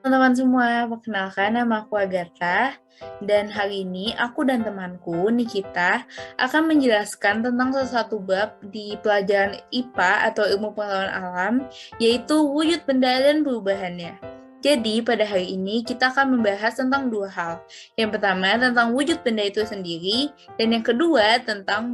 Teman-teman semua, perkenalkan nama aku Agatha dan hari ini aku dan temanku Nikita akan menjelaskan tentang sesuatu bab di pelajaran IPA atau Ilmu Pengetahuan Alam, yaitu wujud benda dan perubahannya. Jadi pada hari ini kita akan membahas tentang dua hal. Yang pertama tentang wujud benda itu sendiri dan yang kedua tentang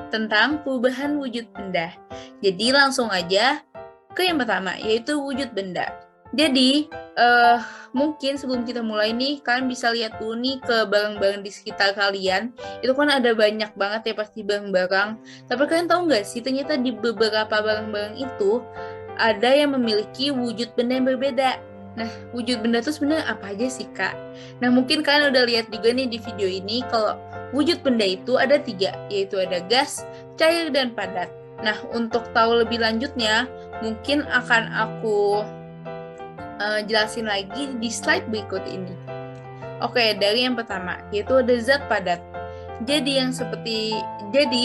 tentang perubahan wujud benda. Jadi langsung aja ke yang pertama, yaitu wujud benda. Jadi, mungkin sebelum kita mulai nih, kalian bisa lihat dulu nih ke barang-barang di sekitar kalian. Itu kan ada banyak banget ya pasti barang-barang. Tapi kalian tahu nggak sih, ternyata di beberapa barang-barang itu ada yang memiliki wujud benda yang berbeda. Nah, wujud benda itu sebenarnya apa aja sih, Kak? Nah, mungkin kalian udah lihat juga nih di video ini kalau wujud benda itu ada 3, yaitu ada gas, cair, dan padat. Nah, untuk tahu lebih lanjutnya, mungkin akan aku jelasin lagi di slide berikut ini. Oke, dari yang pertama, yaitu ada zat padat. Jadi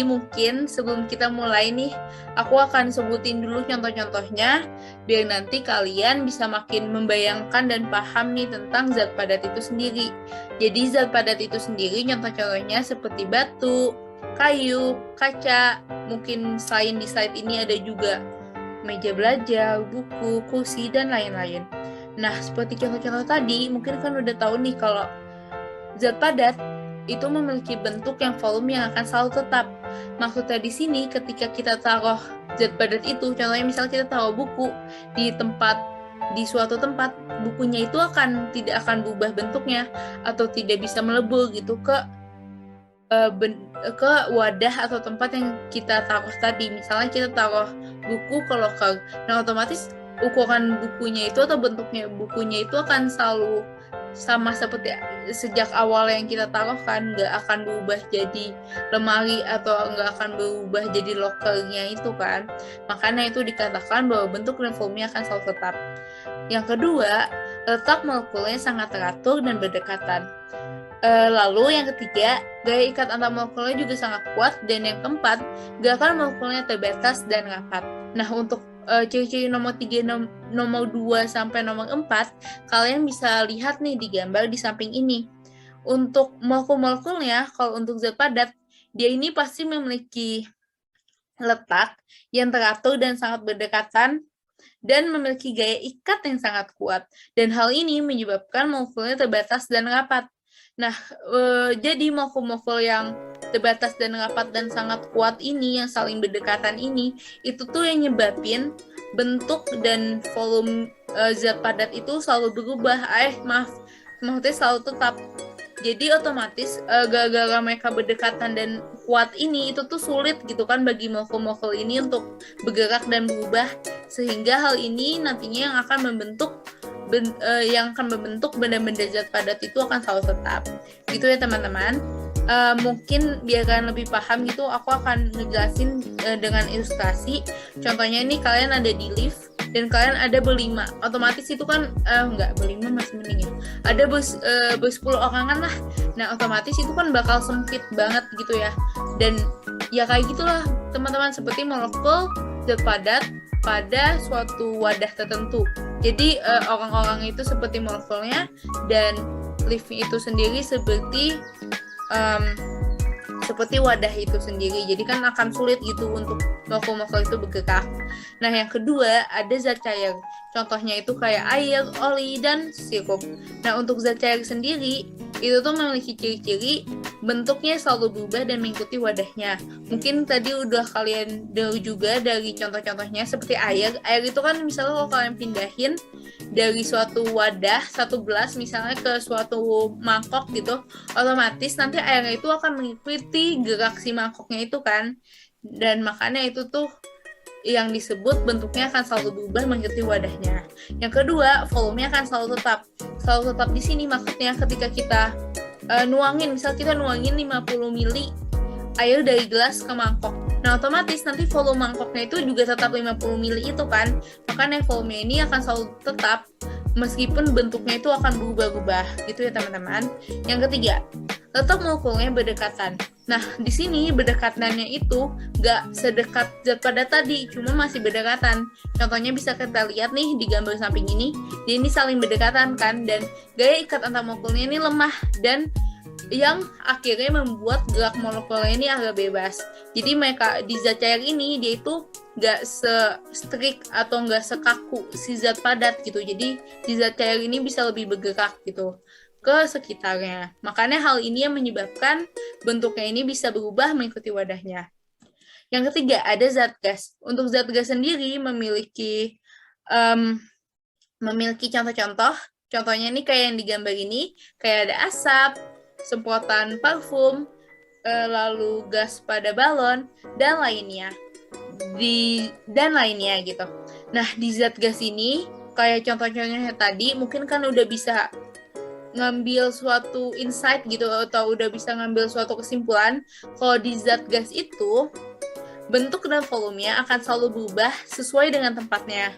mungkin sebelum kita mulai nih, aku akan sebutin dulu contoh-contohnya, biar nanti kalian bisa makin membayangkan dan paham nih tentang zat padat itu sendiri. Jadi zat padat itu sendiri contoh-contohnya seperti batu, kayu, kaca, mungkin selain di slide ini ada juga meja belajar, buku, kursi, dan lain-lain. Nah, seperti contoh-contoh tadi, mungkin kan udah tahu nih kalau zat padat itu memiliki bentuk yang volume yang akan selalu tetap. Maksudnya di sini ketika kita taruh zat padat itu, contohnya misalnya kita taruh buku di suatu tempat, bukunya itu tidak akan berubah bentuknya atau tidak bisa melebur gitu ke wadah atau tempat yang kita taruh tadi. Misalnya kita taruh buku ke loker, nah otomatis ukuran bukunya itu atau bentuknya bukunya itu akan selalu sama seperti sejak awal yang kita taruh kan, nggak akan berubah jadi lemari atau nggak akan berubah jadi lokernya itu kan. Makanya itu dikatakan bahwa bentuk dan volume akan selalu tetap. Yang kedua, letak molekulnya sangat teratur dan berdekatan. Lalu yang ketiga, gaya ikat antar molekulnya juga sangat kuat, dan yang keempat, gerakan molekulnya terbatas dan rapat. Nah, untuk ciri-ciri nomor 3, nomor 2 sampai nomor 4, kalian bisa lihat nih di gambar di samping ini. Untuk molekul-molekulnya, kalau untuk zat padat, dia ini pasti memiliki letak yang teratur dan sangat berdekatan dan memiliki gaya ikat yang sangat kuat. Dan hal ini menyebabkan molekulnya terbatas dan rapat. Nah, jadi molekul-molekul yang terbatas dan rapat dan sangat kuat ini, yang saling berdekatan ini, itu tuh yang nyebabin bentuk dan volume zat padat itu selalu berubah. Maksudnya selalu tetap. Jadi otomatis gara-gara mereka berdekatan dan kuat ini, itu tuh sulit gitu kan bagi molekul-molekul ini untuk bergerak dan berubah, sehingga hal ini nantinya yang akan membentuk benda-benda zat padat itu akan selalu tetap. Gitu ya teman-teman. Mungkin biar kalian lebih paham gitu, aku akan ngejelasin dengan ilustrasi. Contohnya ini kalian ada di lift dan kalian ada berlima, otomatis itu kan nggak berlima masih mending ya, ada bersepuluh orangan lah. Nah otomatis itu kan bakal sempit banget gitu ya, dan ya kayak gitulah teman-teman, seperti molekul zat padat pada suatu wadah tertentu. Jadi orang-orang itu seperti molekulnya, dan lift itu sendiri seperti wadah itu sendiri. Jadi kan akan sulit gitu untuk molekul-molekul itu bergerak. Nah, yang kedua ada zat cair. Contohnya itu kayak air, oli, dan sirup. Nah, untuk zat cair sendiri itu tuh memiliki ciri-ciri bentuknya selalu berubah dan mengikuti wadahnya. Mungkin tadi udah kalian dengar juga dari contoh-contohnya seperti air. Air itu kan misalnya kalau kalian pindahin dari suatu wadah, satu gelas misalnya ke suatu mangkok gitu, otomatis nanti airnya itu akan mengikuti gerak si mangkoknya itu kan. Dan makanya itu tuh yang disebut bentuknya akan selalu berubah mengikuti wadahnya. Yang kedua, volumenya akan selalu tetap. Selalu tetap di sini maksudnya ketika kita nuangin, misal kita nuangin 50 ml air dari gelas ke mangkok. Nah, otomatis nanti volume mangkoknya itu juga tetap 50 ml itu kan. Makanya volume ini akan selalu tetap meskipun bentuknya itu akan berubah-ubah gitu ya teman-teman. Yang ketiga, letak molekulnya berdekatan. Nah, di sini berdekatannya itu nggak sedekat zat padat tadi, cuma masih berdekatan. Contohnya bisa kita lihat nih di gambar samping ini, dia ini saling berdekatan kan, dan gaya ikat antar molekulnya ini lemah dan yang akhirnya membuat gerak molekulnya ini agak bebas. Jadi mereka di zat cair ini dia itu nggak se-strict atau nggak sekaku si zat padat gitu. Jadi di zat cair ini bisa lebih bergerak gitu ke sekitarnya. Makanya hal ini yang menyebabkan bentuknya ini bisa berubah mengikuti wadahnya. Yang ketiga, ada zat gas. Untuk zat gas sendiri memiliki contoh-contoh. Contohnya ini kayak yang di gambar ini, kayak ada asap, semprotan parfum, lalu gas pada balon, dan lainnya. Gitu. Nah, di zat gas ini, kayak contoh-contohnya tadi, mungkin kan udah bisa ngambil suatu insight gitu atau udah bisa ngambil suatu kesimpulan kalau di zat gas itu bentuk dan volumenya akan selalu berubah sesuai dengan tempatnya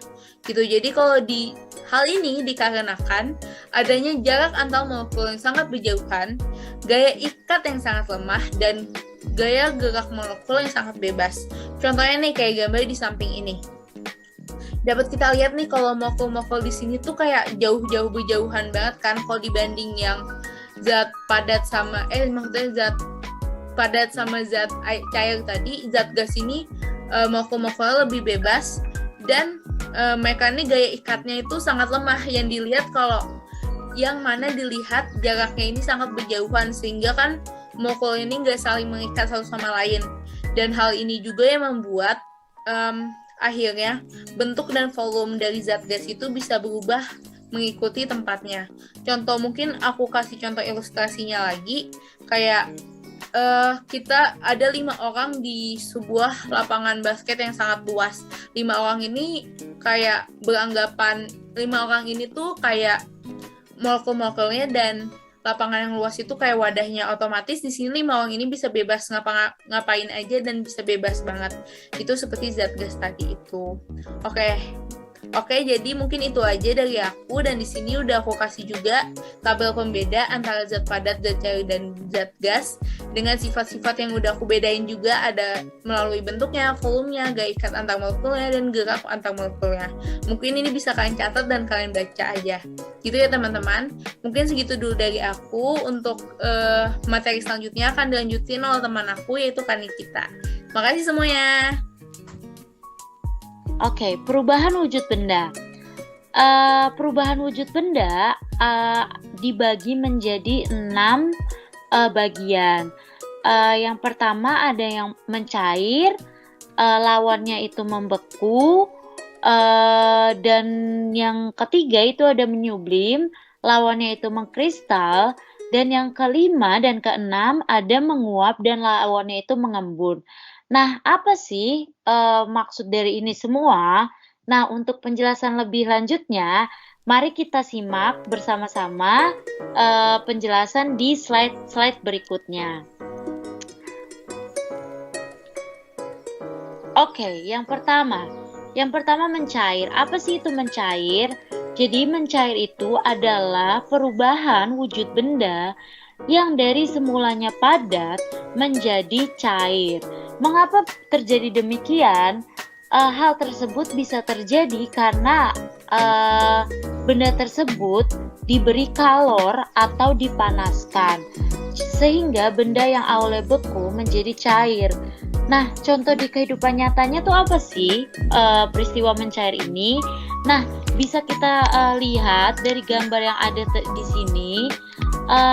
gitu. Jadi kalau di hal ini dikarenakan adanya jarak antar molekul yang sangat berjauhan, gaya ikat yang sangat lemah, dan gaya gerak molekul yang sangat bebas. Contohnya nih kayak gambar di samping ini. Dapat kita lihat nih kalau molekul-molekul di sini tuh kayak jauh-jauh berjauhan banget kan kalau dibanding yang zat padat sama zat padat sama zat cair tadi. Zat gas ini molekul-molekulnya lebih bebas dan mereka ini gaya ikatnya itu sangat lemah, yang dilihat kalau yang mana dilihat jaraknya ini sangat berjauhan sehingga kan molekul ini nggak saling mengikat satu sama lain. Dan hal ini juga yang membuat akhirnya bentuk dan volume dari zat gas itu bisa berubah mengikuti tempatnya. Contoh, mungkin aku kasih contoh ilustrasinya lagi, kayak kita ada 5 orang di sebuah lapangan basket yang sangat luas. 5 orang ini kayak beranggapan 5 orang ini tuh kayak molekul-molekulnya, dan lapangan yang luas itu kayak wadahnya. Otomatis di sini 5 orang ini bisa bebas ngapain aja dan bisa bebas banget. Itu seperti zat gas tadi itu. Oke, jadi mungkin itu aja dari aku, dan di sini udah aku kasih juga tabel pembeda antara zat padat, zat cair, dan zat gas dengan sifat-sifat yang udah aku bedain juga, ada melalui bentuknya, volumenya, gaya ikat antar molekulnya, dan gerak antar molekulnya. Mungkin ini bisa kalian catat dan kalian baca aja. Gitu ya teman-teman. Mungkin segitu dulu dari aku. Untuk materi selanjutnya akan dilanjutin oleh teman aku, yaitu Kanikita. Makasih semuanya. Oke, perubahan wujud benda. Perubahan wujud benda dibagi menjadi 6 bagian. Yang pertama ada yang mencair, lawannya itu membeku, dan yang ketiga itu ada menyublim, lawannya itu mengkristal, dan yang kelima dan keenam ada menguap dan lawannya itu mengembun. Nah, apa sih maksud dari ini semua? Nah, untuk penjelasan lebih lanjutnya, mari kita simak bersama-sama penjelasan di slide berikutnya. Oke, yang pertama mencair. Apa sih itu mencair? Jadi mencair itu adalah perubahan wujud benda yang dari semulanya padat menjadi cair. Mengapa terjadi demikian? Hal tersebut bisa terjadi karena benda tersebut diberi kalor atau dipanaskan, sehingga benda yang awalnya beku menjadi cair. Nah, contoh di kehidupan nyatanya tuh apa sih peristiwa mencair ini? Nah, bisa kita lihat dari gambar yang ada di sini.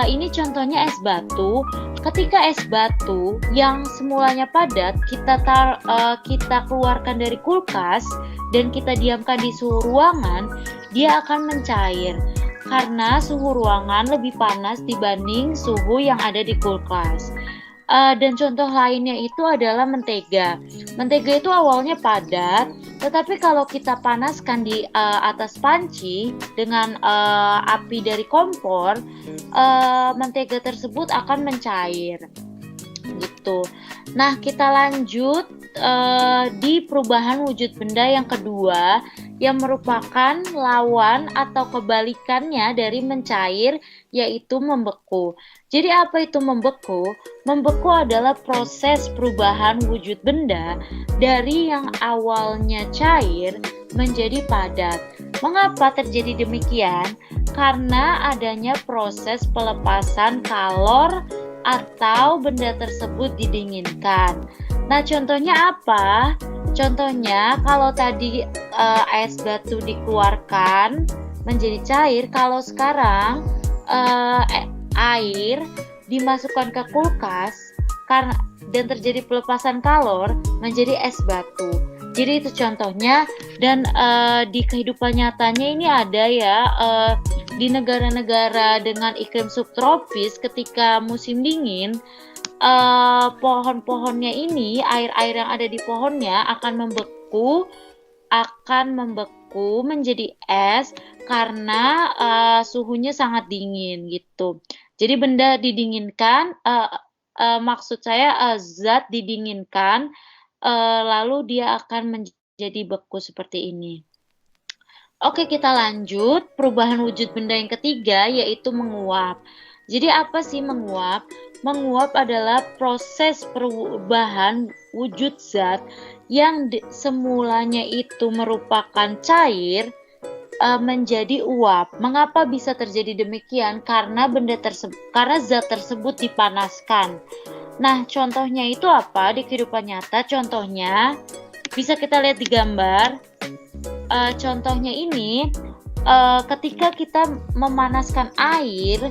Ini contohnya es batu. Ketika es batu yang semulanya padat kita keluarkan dari kulkas dan kita diamkan di suhu ruangan, dia akan mencair karena suhu ruangan lebih panas dibanding suhu yang ada di kulkas. Dan contoh lainnya itu adalah mentega. Mentega itu awalnya padat, tetapi kalau kita panaskan di atas panci dengan api dari kompor, mentega tersebut akan mencair gitu. Nah, kita lanjut di perubahan wujud benda yang kedua, yang merupakan lawan atau kebalikannya dari mencair, yaitu membeku. Jadi apa itu membeku? Membeku adalah proses perubahan wujud benda dari yang awalnya cair menjadi padat. Mengapa terjadi demikian? Karena adanya proses pelepasan kalor atau benda tersebut didinginkan. Nah, contohnya apa? Contohnya kalau tadi es batu dikeluarkan menjadi cair, kalau sekarang air dimasukkan ke kulkas karena dan terjadi pelepasan kalor menjadi es batu. Jadi itu contohnya, dan di kehidupan nyatanya ini ada ya, di negara-negara dengan iklim subtropis ketika musim dingin, pohon-pohonnya ini, air-air yang ada di pohonnya akan membeku menjadi es karena suhunya sangat dingin gitu. Jadi benda didinginkan, maksud saya zat didinginkan, lalu dia akan menjadi beku seperti ini. Oke, kita lanjut. Perubahan wujud benda yang ketiga yaitu menguap. Jadi apa sih menguap? Menguap adalah proses perubahan wujud zat yang semulanya itu merupakan cair menjadi uap. Mengapa bisa terjadi demikian? Karena zat tersebut dipanaskan. Nah, contohnya itu apa di kehidupan nyata? Contohnya bisa kita lihat di gambar. Contohnya ini, ketika kita memanaskan air,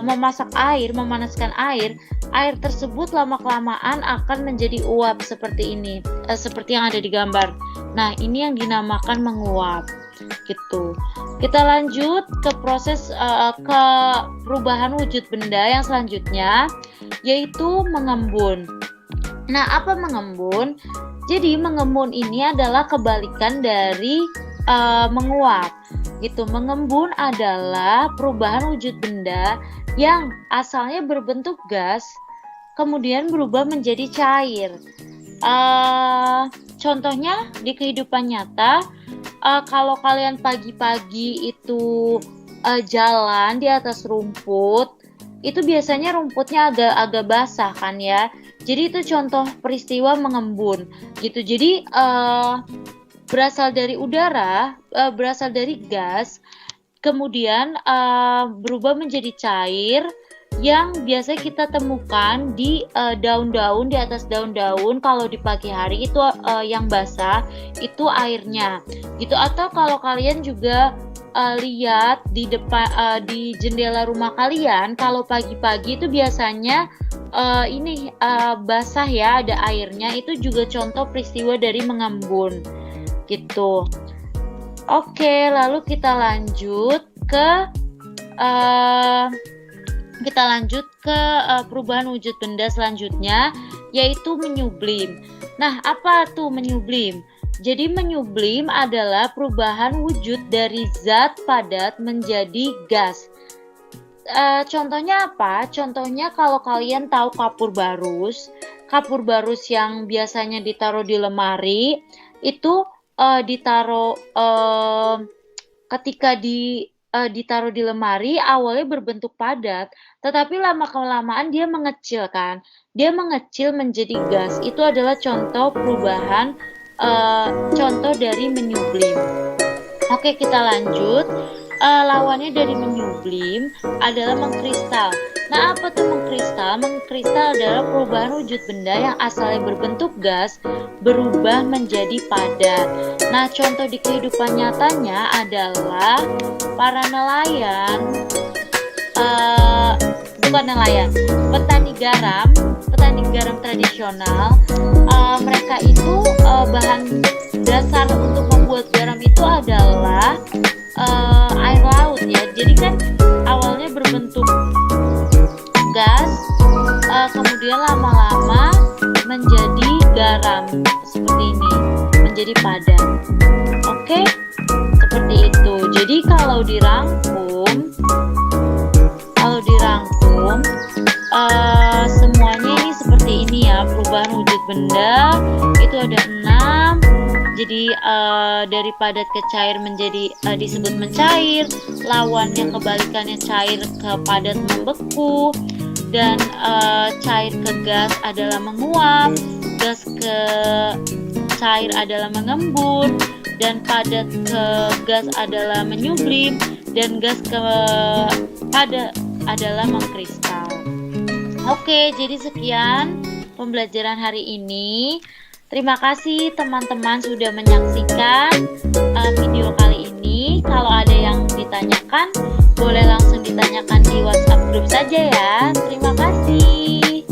memanaskan air tersebut lama-kelamaan akan menjadi uap seperti ini, seperti yang ada di gambar. Nah, ini yang dinamakan menguap, gitu. Kita lanjut ke proses ke perubahan wujud benda yang selanjutnya, yaitu mengembun. Nah, apa mengembun? Jadi mengembun ini adalah kebalikan dari menguap. Gitu. Mengembun adalah perubahan wujud benda yang asalnya berbentuk gas, kemudian berubah menjadi cair. Contohnya di kehidupan nyata, kalau kalian pagi-pagi itu jalan di atas rumput, itu biasanya rumputnya agak basah kan ya. Jadi itu contoh peristiwa mengembun gitu. Jadi berasal dari udara, berasal dari gas, kemudian berubah menjadi cair yang biasa kita temukan di daun-daun, di atas daun-daun. Kalau di pagi hari itu yang basah itu airnya gitu. Atau kalau kalian juga lihat di depan di jendela rumah kalian, kalau pagi-pagi itu biasanya basah ya, ada airnya. Itu juga contoh peristiwa dari mengembun gitu. Oke, lalu kita lanjut ke perubahan wujud benda selanjutnya, yaitu menyublim. Nah, apa tuh menyublim? Jadi menyublim adalah perubahan wujud dari zat padat menjadi gas. Contohnya apa? Contohnya kalau kalian tahu kapur barus yang biasanya ditaruh di lemari, itu ketika ditaruh di lemari awalnya berbentuk padat, tetapi lama-kelamaan dia mengecil kan. Dia mengecil menjadi gas. Itu adalah contoh perubahan, contoh dari menyublim. Oke, kita lanjut. Lawannya dari menyublim adalah mengkristal. Nah, apa tuh mengkristal? Mengkristal adalah perubahan wujud benda yang asalnya berbentuk gas berubah menjadi padat. Nah, contoh di kehidupan nyatanya adalah para nelayan, petani garam tradisional. Mereka itu bahan dasar untuk membuat garam itu adalah air laut ya. Jadi kan awalnya berbentuk gas, kemudian lama-lama menjadi garam seperti ini, menjadi padat. Oke, seperti itu. Jadi kalau dirangkum semuanya ini seperti ini ya benda itu ada 6. Jadi dari padat ke cair menjadi disebut mencair. Lawannya kebalikannya cair ke padat membeku. Dan cair ke gas adalah menguap. Gas ke cair adalah mengembun. Dan padat ke gas adalah menyublim. Dan gas ke padat adalah mengkristal. Oke, jadi sekian pembelajaran hari ini. Terima kasih teman-teman sudah menyaksikan video kali ini. Kalau ada yang ditanyakan, boleh langsung ditanyakan di WhatsApp grup saja ya. Terima kasih.